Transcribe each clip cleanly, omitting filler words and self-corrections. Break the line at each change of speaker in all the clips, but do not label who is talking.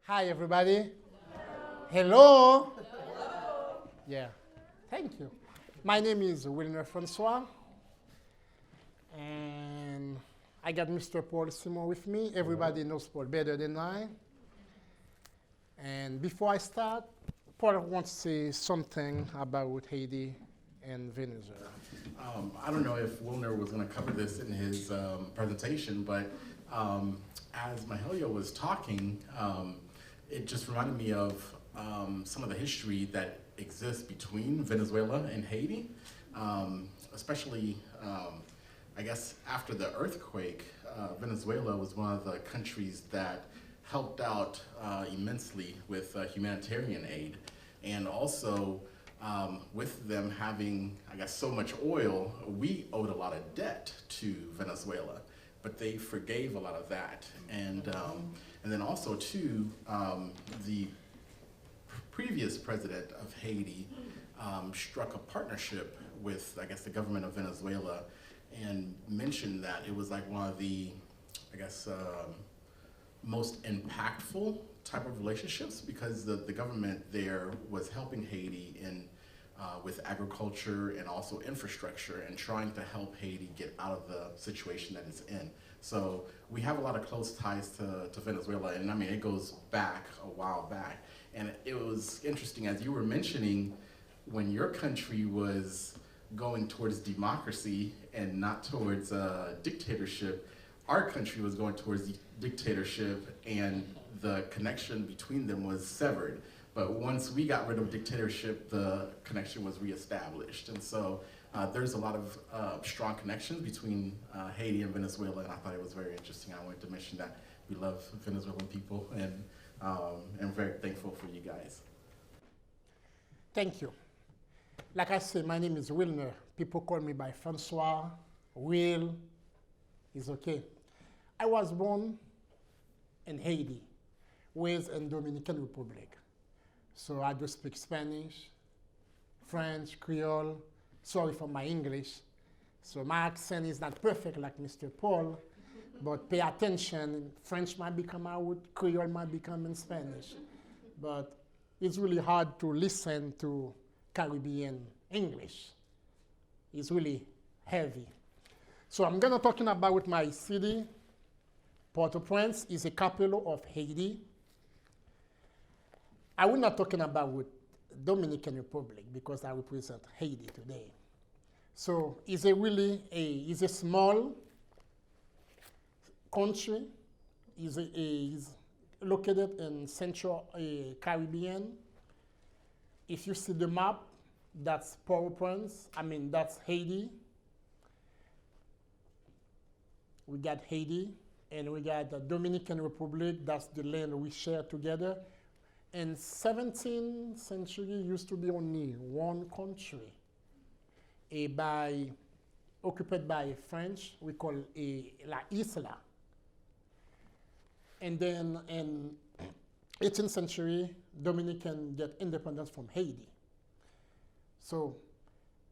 Hi, everybody. Hello. Yeah, thank you. My name is Wilner Francois, and I got Mr. Paul Simon with me. Everybody knows Paul better than I. And before I start, Paul wants to say something about Haiti and Venezuela.
I don't know if Wilner was going to cover this in his presentation, but as Mahalia was talking, it just reminded me of some of the history that exists between Venezuela and Haiti, especially, I guess, after the earthquake. Venezuela was one of the countries that helped out immensely with humanitarian aid, and also with them having, I guess, so much oil, we owed a lot of debt to Venezuela, but they forgave a lot of that. And then also too, the previous president of Haiti struck a partnership with, I guess, the government of Venezuela, and mentioned that it was like one of the, I guess, most impactful type of relationships, because the government there was helping Haiti in with agriculture and also infrastructure, and trying to help Haiti get out of the situation that it's in. So we have a lot of close ties to Venezuela, and I mean, it goes back a while back. And it was interesting, as you were mentioning, when your country was going towards democracy and not towards dictatorship, our country was going towards dictatorship, and the connection between them was severed. But once we got rid of dictatorship, the connection was reestablished. And so there's a lot of strong connections between Haiti and Venezuela, and I thought it was very interesting. I wanted to mention that we love Venezuelan people, and I'm very thankful for you guys.
Thank you. Like I said, my name is Wilner. People call me by Francois, Will, is okay. I was born in Haiti, raised in Dominican Republic. So I do speak Spanish, French, Creole. Sorry for my English. So my accent is not perfect like Mr. Paul, but pay attention. French might become out, Creole might become in Spanish. But it's really hard to listen to Caribbean English. It's really heavy. So I'm gonna talking about my city. Port-au-Prince is a capital of Haiti. I will not talking about Dominican Republic because I represent Haiti today. So it's a small country. Is located in Central Caribbean. If you see the map, that's Port-au-Prince. I mean, that's Haiti. We got Haiti, and we got the Dominican Republic. That's the land we share together. In 17th century, used to be only one country, occupied by French. We call La Isla. And then in 18th century, Dominican get independence from Haiti. So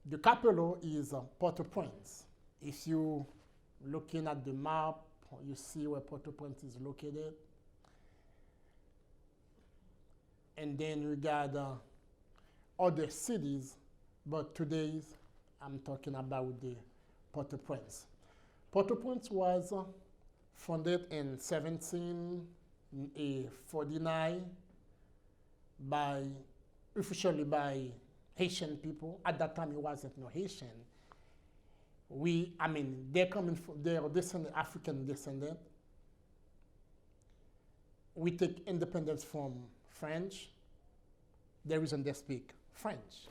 the capital is Port-au-Prince. If you looking at the map, you see where Port-au-Prince is located. And then we got other cities, but today I'm talking about the Port-au-Prince. Port-au-Prince was founded in 1749 officially by Haitian people. At that time, it wasn't no Haitian. They're coming from, they're African descendant. We take independence from French. The reason they speak French.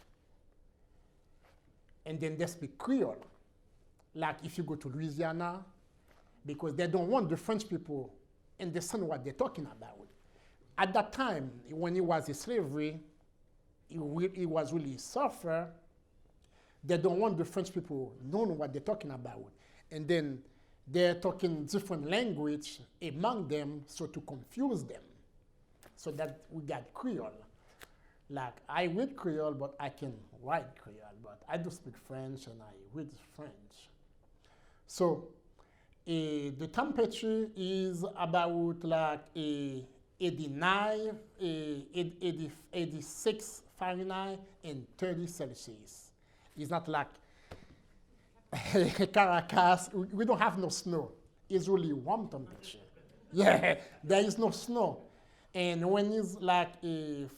And then they speak Creole. Like if you go to Louisiana, because they don't want the French people understand what they're talking about. At that time, when it was a slavery, it was really suffer. They don't want the French people knowing what they're talking about. And then they're talking different language among them, so to confuse them. So that we got Creole. Like I read Creole, but I can write Creole, but I do speak French and I read French. So the temperature is about like 89, 86 Fahrenheit, and 30 Celsius. It's not like Caracas. We don't have no snow. It's really warm temperature. Yeah, there is no snow. And when it's like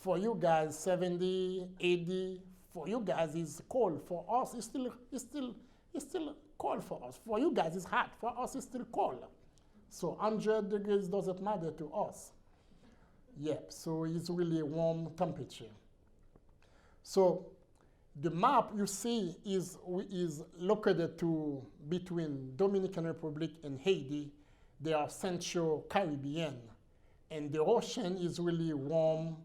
for you guys 70, 80, for you guys it's cold. For us it's still cold for us. For you guys it's hot. For us it's still cold. So 100 degrees doesn't matter to us. Yep, so it's really a warm temperature. So the map you see is located between Dominican Republic and Haiti. They are Central Caribbean. And the ocean is really warm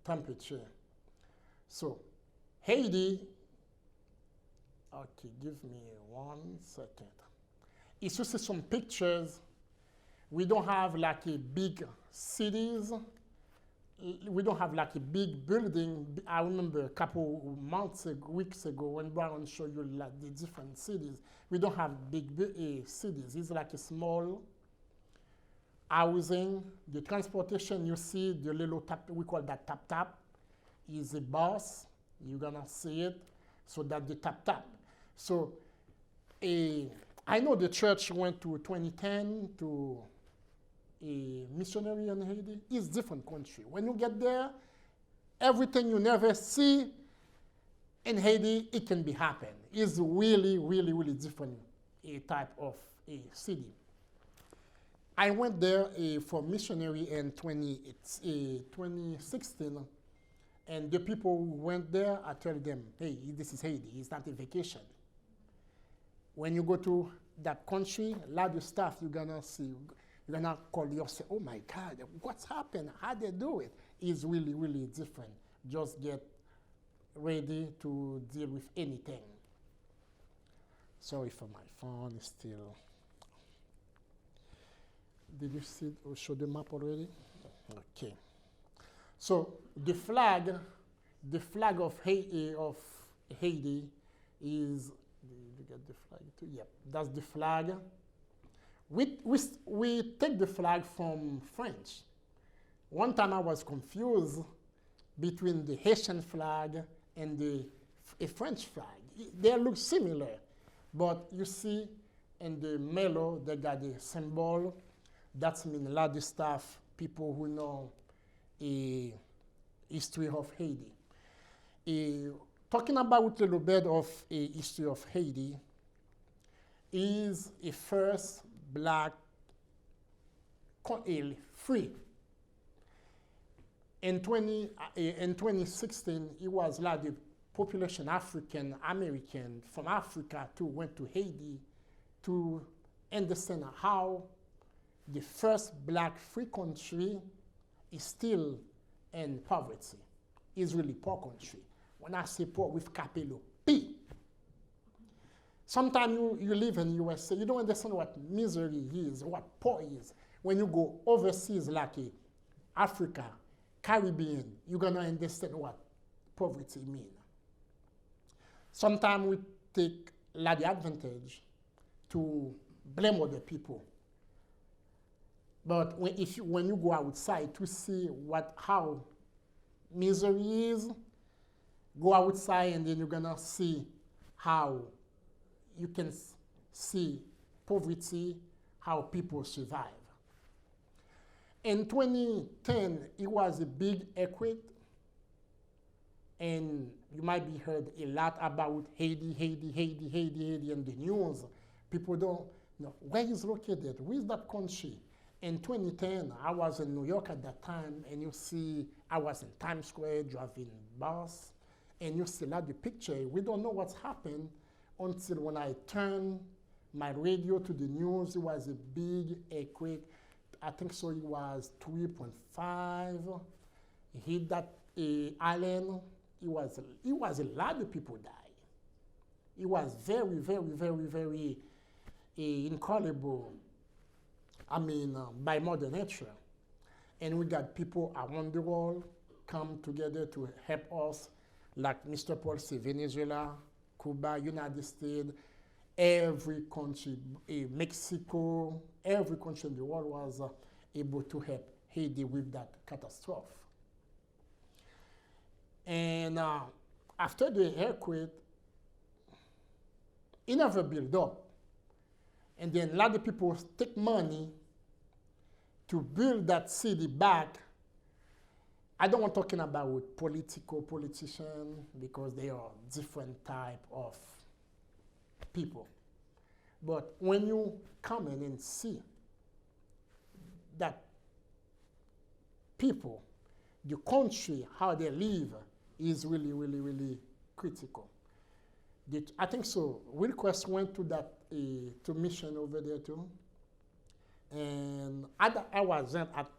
temperature. So Haiti, okay, give me 1 second. If you see some pictures, we don't have like a big cities. We don't have like a big building. I remember a couple weeks ago, when Brian showed you like the different cities. We don't have big cities. It's like a small housing. The transportation, you see the little tap, we call that tap, is a bus. You're gonna see it. So that's the tap. So I know the church went to 2010 to a missionary in Haiti. It's different country. When you get there, everything you never see in Haiti, it can be happen. It's really, really, really different type of a city. I went there for missionary in 2016, and the people who went there, I tell them, hey, this is Haiti, it's not a vacation. When you go to that country, a lot of stuff you're gonna see, you're gonna call yourself, oh my God, what's happened? How they do it? It's really, really different. Just get ready to deal with anything. Sorry for my phone, it's still. Did you see or show the map already? Okay. So the flag of Haiti is. Did you get the flag too? Yep, that's the flag. We take the flag from French. One time I was confused between the Haitian flag and a French flag. They look similar, but you see in the mellow they got the symbol. That's mean a lot of stuff, people who know a history of Haiti. Talking about a little bit of a history of Haiti is a first black free. In 2016, it was like the population African American from Africa went to Haiti to understand how the first black free country is still in poverty. It's really poor country. When I say poor, with capital P. Sometimes you live in USA, you don't understand what misery is, what poor is. When you go overseas like Africa, Caribbean, you're gonna understand what poverty means. Sometimes we take the advantage to blame other people. But when you go outside to see how misery is, go outside and then you're gonna see how you can see poverty, how people survive. In 2010, it was a big earthquake, and you might be heard a lot about Haiti in the news. People don't know where is located, where is that country? In 2010, I was in New York at that time, and you see, I was in Times Square driving bus, and you see a lot of picture. We don't know what's happened until when I turned my radio to the news, it was a big earthquake. I think so it was 3.5. It hit that island. It was a lot of people died. It was very, very, very, very incredible. I mean, by Mother Nature. And we got people around the world come together to help us, like Mr. Paul said, Venezuela, Cuba, United States, every country, Mexico, every country in the world was able to help Haiti with that catastrophe. And after the earthquake, it never built up. And then a lot of people take money to build that city back. I don't want talking about politicians because they are different type of people. But when you come in and see that people, the country, how they live is really, really, really critical. I think so. Wilquest went to that to mission over there too, and I wasn't at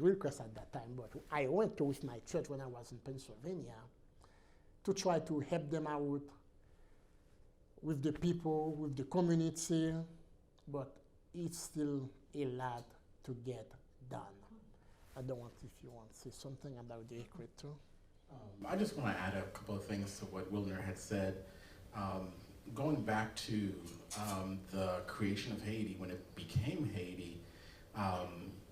Wilquest at that time, but I went to with my church when I was in Pennsylvania to try to help them out with the people, with the community, but it's still a lot to get done. I don't want if you want to say something about the earthquake too.
I just want to add a couple of things to what Wilner had said. Going back to the creation of Haiti, when it became Haiti,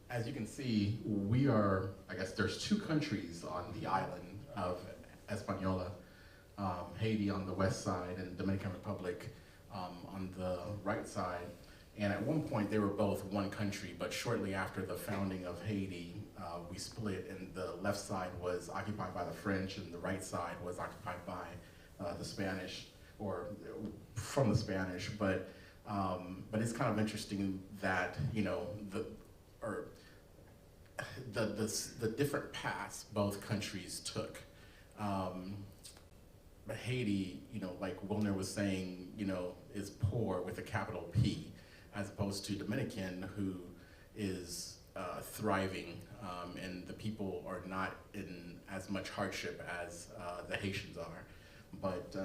as you can see, we are, I guess there's two countries on the island of Española, Haiti on the west side and Dominican Republic on the right side. And at one point they were both one country, but shortly after the founding of Haiti, we split, and the left side was occupied by the French and the right side was occupied by the Spanish, or from the Spanish. But it's kind of interesting that, you know, the different paths both countries took. But Haiti, you know, like Wilner was saying, you know, is poor with a capital P, as opposed to Dominican, who is thriving, and the people are not in as much hardship as the Haitians are. But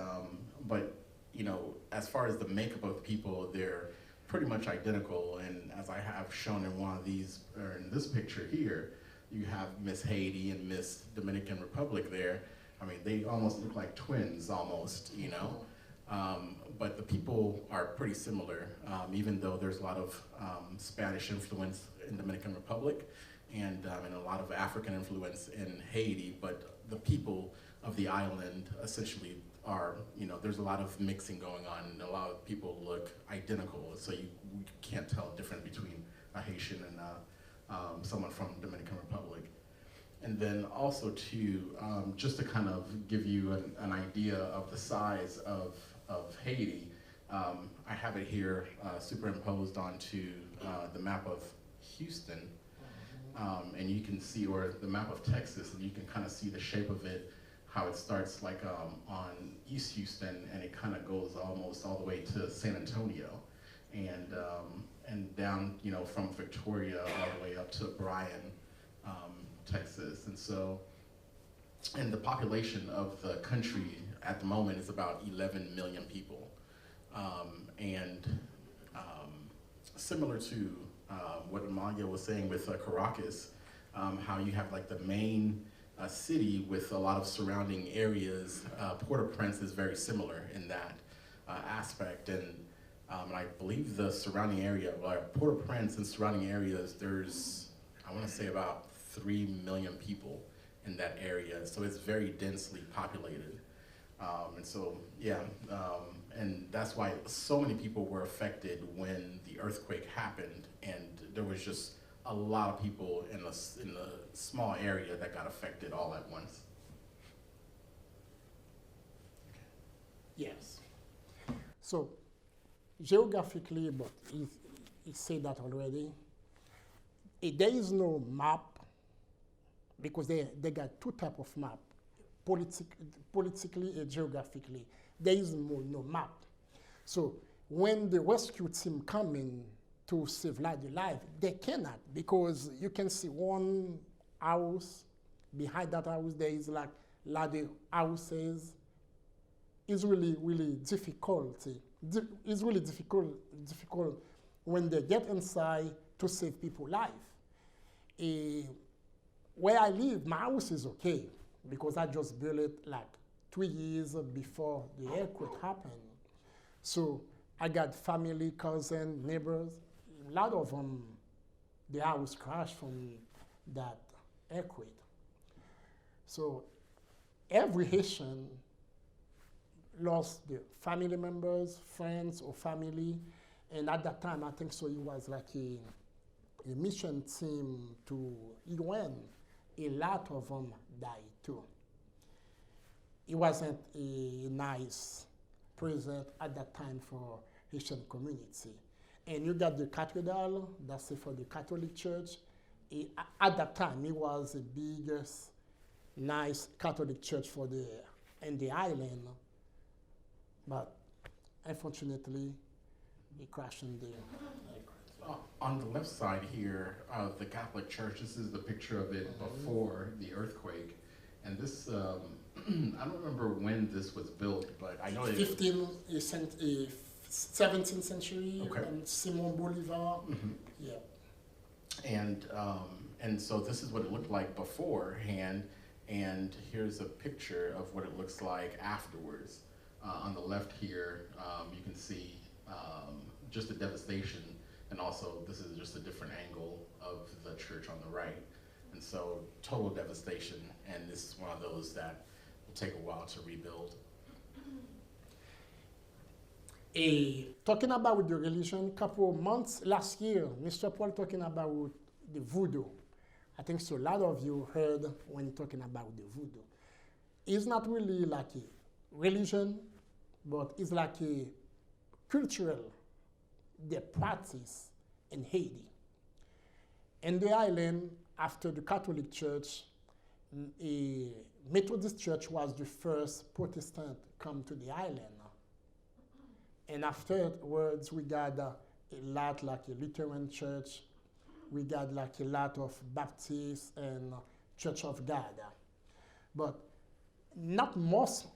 you know, as far as the makeup of the people, they're pretty much identical. And as I have shown in one of these, or in this picture here, you have Miss Haiti and Miss Dominican Republic there. I mean, they almost look like twins, almost, you know. But the people are pretty similar, even though there's a lot of Spanish influence in Dominican Republic and a lot of African influence in Haiti. But the people of the island essentially are, you know, there's a lot of mixing going on, and a lot of people look identical. So you can't tell the difference between a Haitian and someone from Dominican Republic. And then also too, just to kind of give you an idea of the size of Haiti, I have it here superimposed onto the map of Houston, and you can see, or the map of Texas, and you can kind of see the shape of it, how it starts like on East Houston, and it kind of goes almost all the way to San Antonio, and down, you know, from Victoria all the way up to Bryan, Texas. And so, and the population of the country at the moment is about 11 million people. Similar to what Amalia was saying with Caracas, how you have like the main city with a lot of surrounding areas, Port-au-Prince is very similar in that aspect. And I believe the surrounding area, Port-au-Prince and surrounding areas, there's, I want to say about 3 million people in that area. So it's very densely populated. And so, yeah, and that's why so many people were affected when the earthquake happened, and there was just a lot of people in the small area that got affected all at once.
Yes. So, geographically, but he said that already, there is no map, because they got two types of map, politically and geographically. There is no map. So when the rescue team come in to save the life, they cannot, because you can see one house, behind that house there is like a lot of houses. It's really, really difficult. It's really difficult when they get inside to save people's life. Where I live, my house is okay, because I just built it like 3 years before the earthquake happened. So I got family, cousins, neighbors. A lot of them, the house crashed from that earthquake. So every Haitian lost the family members, friends, or family. And at that time, I think so, it was like a mission team to UN. A lot of them died too. It wasn't a nice present at that time for Haitian community. And you got the cathedral, that's it for the Catholic Church. At that time, it was the biggest, nice Catholic church in the island. But unfortunately, it crashed in there.
On the left side here of the Catholic Church, this is the picture of it before the earthquake. And this, I don't remember when this was built, but I know
17th century,
Okay.
and Simon Bolivar. Yeah.
And so this is what it looked like beforehand, and here's a picture of what it looks like afterwards. On the left here, you can see just the devastation, and also this is just a different angle of the church on the right. And so total devastation, and this is one of those that will take a while to rebuild.
Talking about the religion, couple of months last year, Mr. Paul talking about the voodoo. I think so a lot of you heard when talking about the voodoo. It's not really like a religion, but it's like a cultural, the practice in Haiti. In the island, after the Catholic Church, a Methodist Church was the first Protestant come to the island. And afterwards, we got a lot like a Lutheran church. We got like a lot of Baptist and Church of God. But not most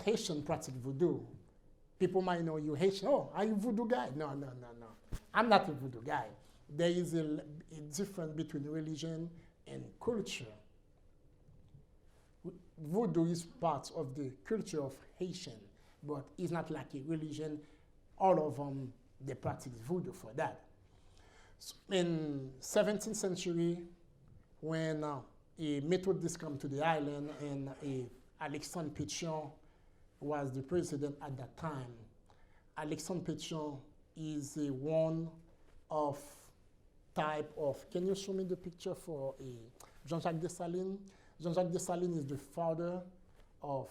Haitian practice voodoo. People might know you Haitian. Oh, are you voodoo guy? No. I'm not a voodoo guy. There is a difference between religion and culture. Voodoo is part of the culture of Haitian, but it's not like a religion. All of them, they practice voodoo for that. So in 17th century, when a Methodist come to the island and Alexandre Pétion was the president at that time, Alexandre Pétion is one of type of, can you show me the picture for Jean-Jacques Dessalines? Jean-Jacques Dessalines is the father of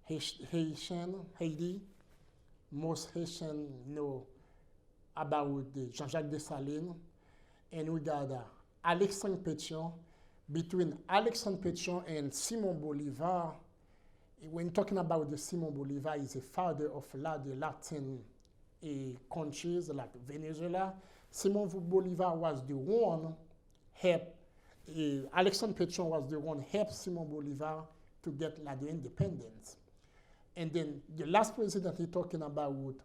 Haiti. Most Haitians know about the Jean-Jacques Dessalines. And we got Alexandre Pétion. Between Alexandre Pétion and Simon Bolivar, when talking about the Simon Bolivar, is the father of the Latin countries like Venezuela. Simon Bolivar was the one Alexandre Pétion was the one helped Simon Bolivar to get the independence. And then the last president he's talking about,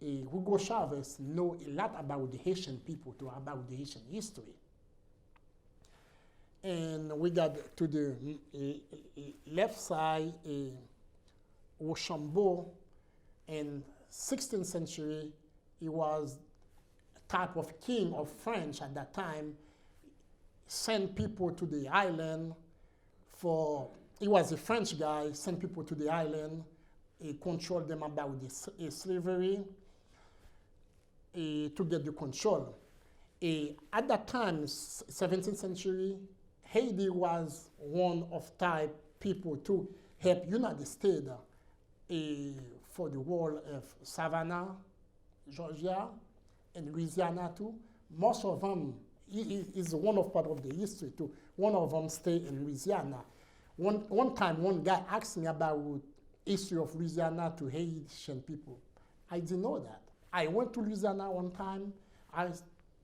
Hugo Chavez, know a lot about the Haitian people, about the Haitian history. And we got to the left side, Rochambeau. In 16th century, he was a type of king of France at that time, sent people to the island he was a French guy, sent people to the island, he controlled them about the slavery, to get the control. At that time, 17th century, Haiti was one of type people to help United States for the war of Savannah, Georgia, and Louisiana too. Most of them is one of part of the history too. One of them stay in Louisiana. One time, one guy asked me about history of Louisiana to Haitian people. I didn't know that. I went to Louisiana one time. I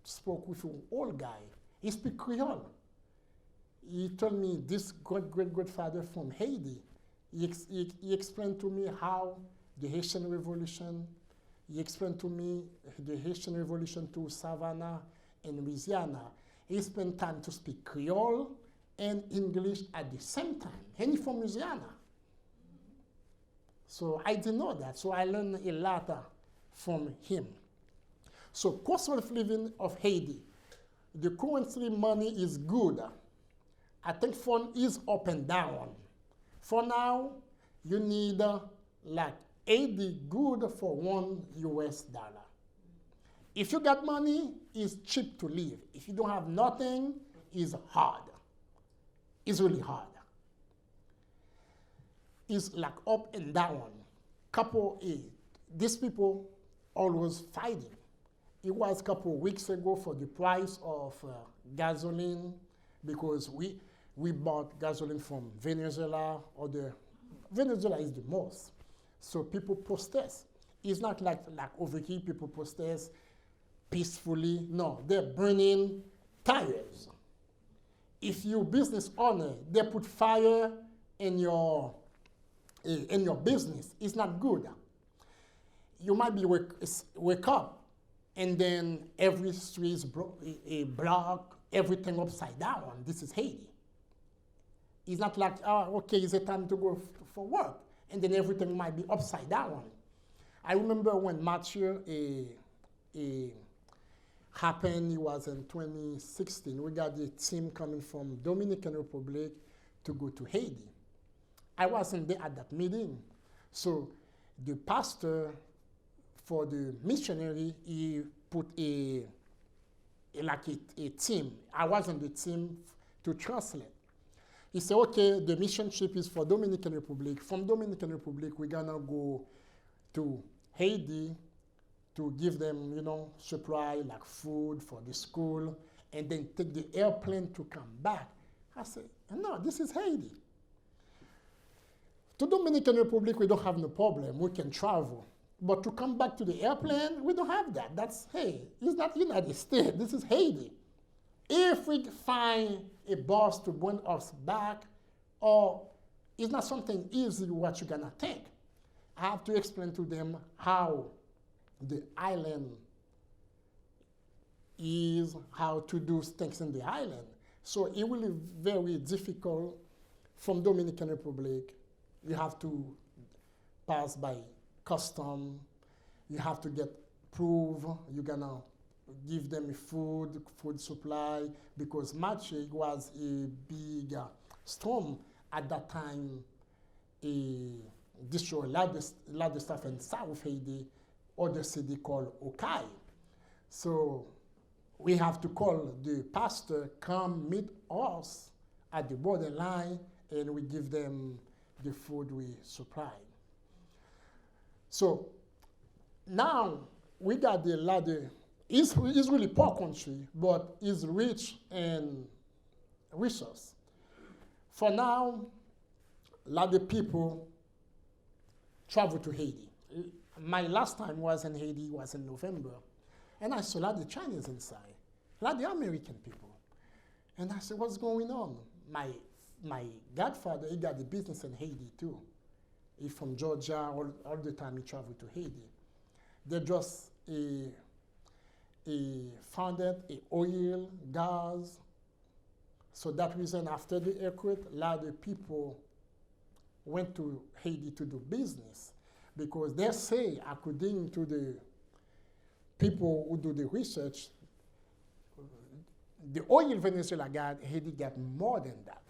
spoke with an old guy. He speaks Creole. He told me this great-great-grandfather from Haiti. He explained to me how the Haitian Revolution, he explained to me the Haitian Revolution to Savannah and Louisiana. He spent time to speak Creole and English at the same time, and he's from Louisiana. So I didn't know that, so I learned a lot from him. So cost of living of Haiti, the currency money is good. I think fund is up and down. For now, you need like 80 good for $1. If you got money, it's cheap to live. If you don't have nothing, it's hard. It's really hard. It's like up and down. These people always fighting. It was a couple of weeks ago for the price of gasoline, because we bought gasoline from Venezuela, Venezuela is the most. So people protest. It's not like over here people protest peacefully. No, they're burning tires. If you're a business owner, they put fire in your business. It's not good. You might be wake up, and then every street is blocked, everything upside down. This is Haiti. It's not like, okay, it's a time to go for work, and then everything might be upside down. I remember when Mathieu happened, it was in 2016. We got the team coming from Dominican Republic to go to Haiti. I wasn't there at that meeting. So the pastor for the missionary, he put a team. I was on the team to translate. He said, okay, the mission trip is for Dominican Republic. From Dominican Republic, we're gonna go to Haiti to give them, supply like food for the school, and then take the airplane to come back. I said, no, this is Haiti. To Dominican Republic, we don't have no problem. We can travel. But to come back to the airplane, we don't have that. It's not United States. This is Haiti. If we find a bus to bring us back, or it's not something easy what you're gonna think. I have to explain to them how the island is, how to do things in the island. So it will be very difficult from Dominican Republic. You have to pass by custom. You have to get proof. You're gonna give them food supply, because Mathieu was a big storm at that time. Destroyed a lot of stuff in South Haiti, other city called Okai. So we have to call the pastor, come meet us at the borderline, and we give them the food we supply. So now we got the ladder. It's really poor country, but it's rich in resource. For now, a lot of people travel to Haiti. My last time was in Haiti was in November, and I saw a lot of Chinese inside, a lot of American people. And I said, what's going on? My godfather, he got the business in Haiti too. He's from Georgia, all the time he traveled to Haiti. They just founded oil, gas. So that reason, after the earthquake, a lot of people went to Haiti to do business, because they say, according to the people who do the research, the oil Venezuela got, Haiti got more than that.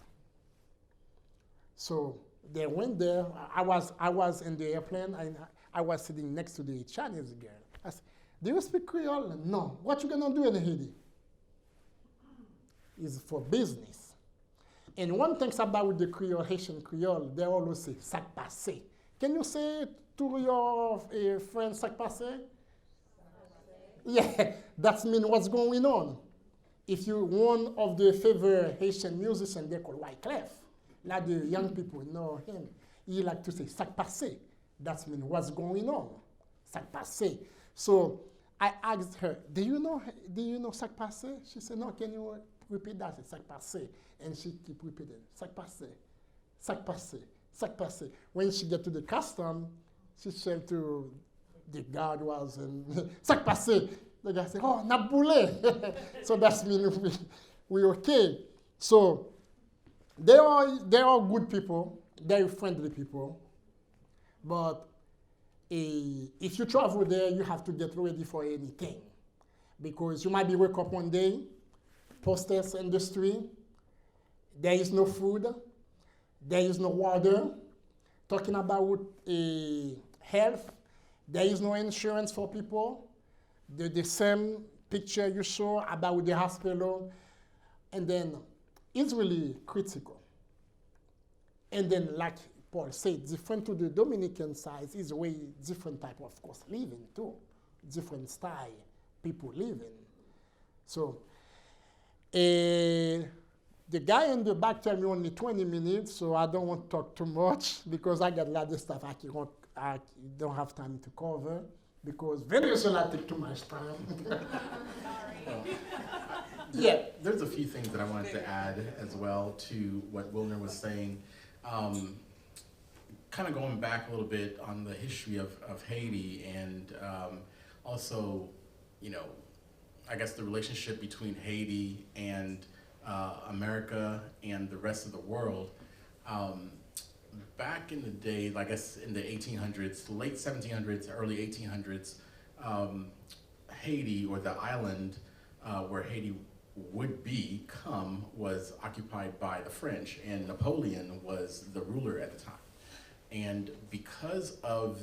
So they went there. I was in the airplane, and I was sitting next to the Chinese girl. I said, do you speak Creole? No. What you gonna do in Haiti? It's for business. And one thing about the Creole, Haitian Creole, they always say, sac passé. Can you say to your friend, sac passé? Yeah, that means what's going on. If you're one of the favorite Haitian musicians, they call Wyclef. Like the young people know him. He like to say, sac passé. That means what's going on. Sac passé. So I asked her, do you know sac passé? She said, no, can you repeat that? Sac passé. And she keep repeating, sac passé, sac passé, sac passé. When she get to the custom, she said to the guard was in sac passé. The guy said, oh, naboule. So that means we okay. So they are good people, very friendly people. But if you travel there, you have to get ready for anything. Because you might be wake up one day, hostess industry. There is no food. There is no water. Talking about health, there is no insurance for people. The same picture you saw about the hospital. And then it's really critical. And then, like Paul said, different to the Dominican side is way different type of course living too. Different style people live in. So the guy in the back tell me only 20 minutes, so I don't want to talk too much because I got a lot of stuff I don't have time to cover because Venezuela take too much time. Yeah.
There's a few things that I wanted to add as well to what Wilner was saying. Kind of going back a little bit on the history of Haiti and also, you know, I guess the relationship between Haiti and America and the rest of the world. Back in the day, I guess in the 1800s, late 1700s, early 1800s, Haiti, or the island where Haiti would become, was occupied by the French, and Napoleon was the ruler at the time. And because of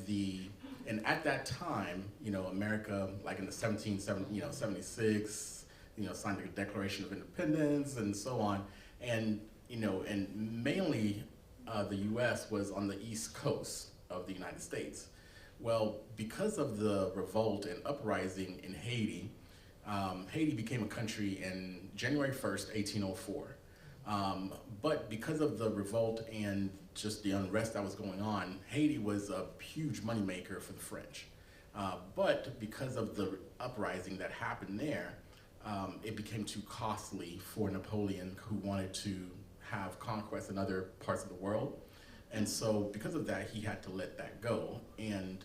and at that time, you know, America, like in the 76, you know, signed the Declaration of Independence and so on. And, you know, and mainly the US was on the East Coast of the United States. Well, because of the revolt and uprising in Haiti, Haiti became a country in January 1st, 1804. But because of the revolt and just the unrest that was going on, Haiti was a huge moneymaker for the French. But because of the uprising that happened there, it became too costly for Napoleon, who wanted to have conquest in other parts of the world. And so because of that, he had to let that go. And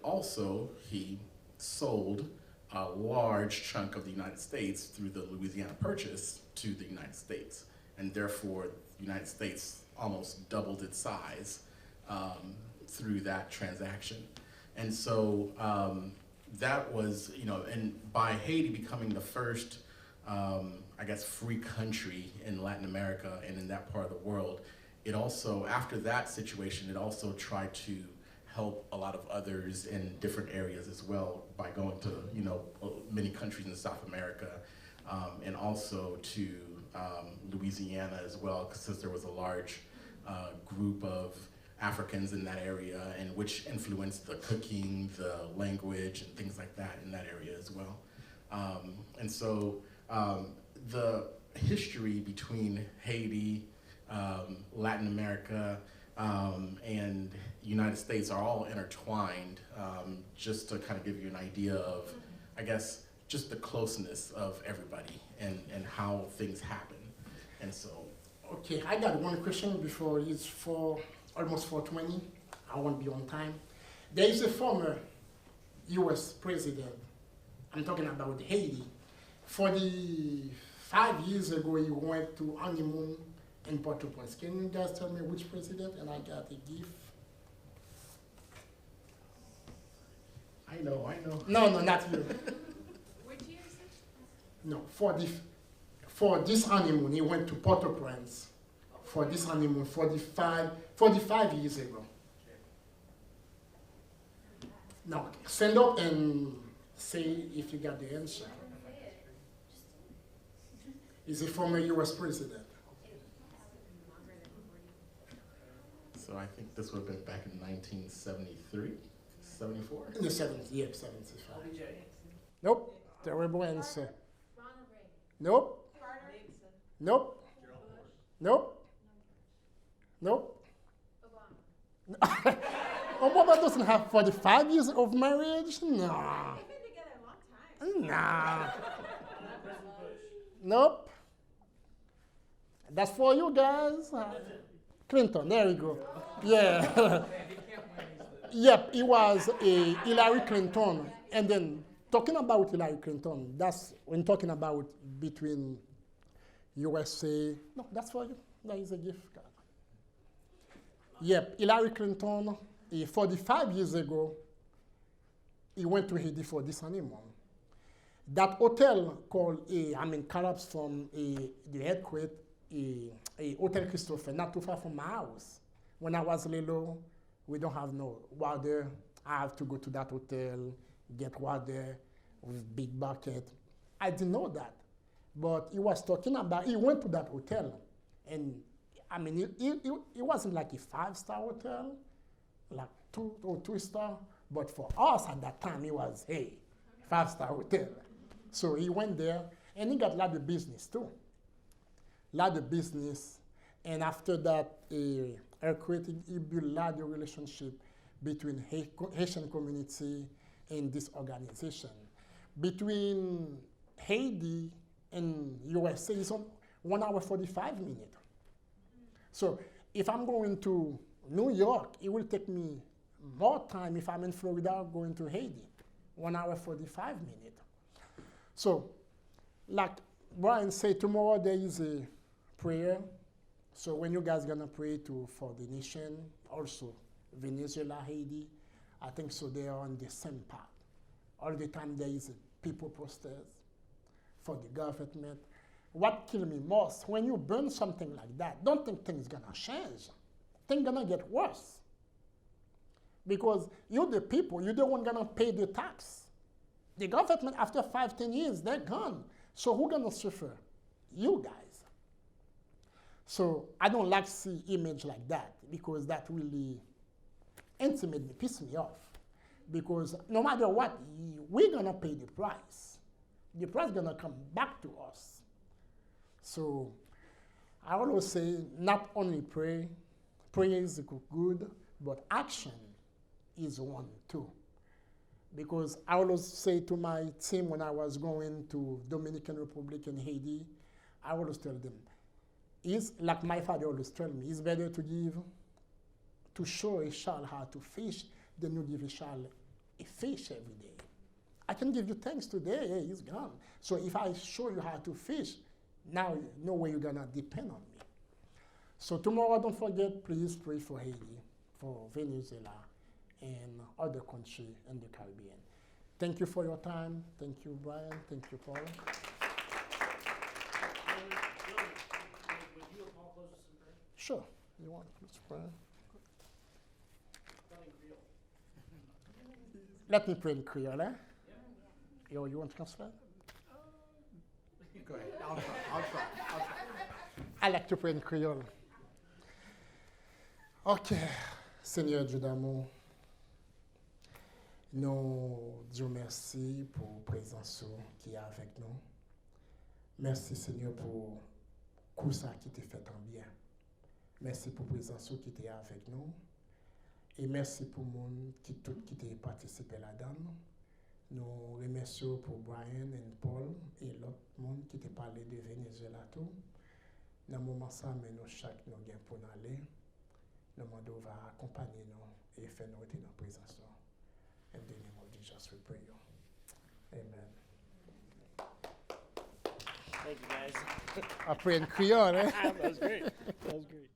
also he sold a large chunk of the United States through the Louisiana Purchase to the United States. And therefore, the United States almost doubled its size through that transaction. And so that was, you know, and by Haiti becoming the first, I guess, free country in Latin America and in that part of the world, it also, after that situation, it also tried to help a lot of others in different areas as well by going to, you know, many countries in South America, and also to Louisiana as well, since there was a large group of Africans in that area, and which influenced the cooking, the language, and things like that in that area as well. And so the history between Haiti, Latin America, and United States are all intertwined, just to kind of give you an idea of, I guess, just the closeness of everybody and how things happen. And so.
Okay, I got one question before it's almost 4:20. I won't be on time. There is a former US president, I'm talking about Haiti. 45 years ago, he went to honeymoon in Port-au-Prince. Can you guys tell me which president? And I got a gift.
I know.
No, not you.
Which year is it?
No, for this honeymoon, he went to Port-au-Prince for this honeymoon 45 years ago. Now, stand up and say if you got the answer. He's a former US president.
So I think this would have been back in 1973, 74?
In the 70s, yeah, 75. Nope, terrible answer. Nope. Nope. Nope. Nope. Obama doesn't have 45 years of marriage? No.
They've been together a long time.
Nah. Nope. That's for you guys. Clinton, there we go. Yeah. Yep, it was a Hillary Clinton. And then talking about Hillary Clinton, that's when talking about between USA. No, that's for you. That is a gift card. Yep, Hillary Clinton, 45 years ago, he went to Haiti for this honeymoon. That hotel collapsed from the earthquake, Hotel Christopher, not too far from my house. When I was little, we don't have no water. I have to go to that hotel, get water with big bucket. I didn't know that. But he was talking about, he went to that hotel. And it wasn't like a 5-star hotel, like 2 or 3-star. But for us at that time, it was, hey, 5-star hotel. So he went there, and he got a lot of business too. A lot of business. And after that earthquake, he built a lot of relationship between Haitian community and this organization. Between Haiti and USA, it's 1 hour 45 minutes. So if I'm going to New York, it will take me more time if I'm in Florida going to Haiti. 1 hour 45 minutes. So, like Brian said, tomorrow there is a prayer. So when you guys gonna pray for the nation, also Venezuela, Haiti, I think so they are on the same path. All the time there is a people protest for the government. What killed me most, when you burn something like that, don't think things gonna change. Things gonna get worse. Because you're the people, you're the one gonna pay the tax. The government, after 5-10 years, they're gone. So who's gonna suffer? You guys. So I don't like to see image like that because that really intimidate me, piss me off. Because no matter what, we're gonna pay the price. The price gonna come back to us. So I always say, not only pray, prayer is good, but action is one too. Because I always say to my team when I was going to Dominican Republic and Haiti, I always tell them, it's like my father always told me, it's better to show a child how to fish than you give a child a fish every day. I can give you thanks today, hey, he's gone. So if I show you how to fish, now you know where you're gonna depend on me. So tomorrow, don't forget, please pray for Haiti, for Venezuela, and other countries in the Caribbean. Thank you for your time. Thank you, Brian. Thank you, Paul.
Would you and Paul close us in prayer?
Sure. You want to pray?
Not in Creole.
Let me pray in Creole, eh? You want to translate?
Go ahead. I'll try.
I like to pray in Creole. Ok. Seigneur Dieu d'amour, nous disons merci pour la présence qui est avec nous. Merci Seigneur pour tout ça qui t'est fait en bien. Merci pour la présence qui était avec nous. Et merci pour le monde qui t'a participé là-dedans. Nous remercions pour Brian et Paul et l'autre monde qui t'a parlé de Venezuela tout. Dans le moment ça, mais nous chaque nous gain pour aller. Le monde va accompagner nous et faire nous être dans la présence. In the name of Jesus, we pray you. Amen.
Thank you, guys.
I pray in Creole, eh?
That was great. That was great.